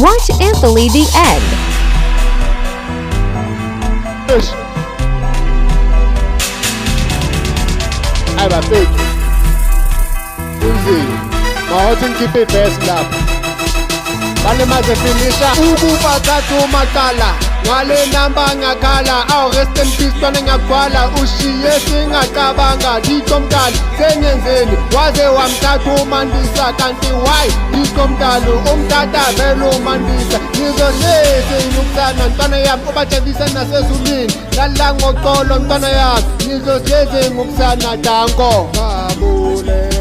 Watch Anthony the end. Eish. Hayi bafethu kunzima mawuthi ngikhiphe ibhesi lapha balimaze finisha ububathathu maqala ngale namba ngakhala awu rest in peace bana ngiyagwala ushiye singacabanga dikho mdali sengenzeni waze wamthatha umandisa kanti why dikho mdali umtata vele umandisa ngizohlezi inukusana ntwana yami ubatshengise nasezulwini lala ngoxolo ntwana yami ngizohlezi ngokusana danko kabulele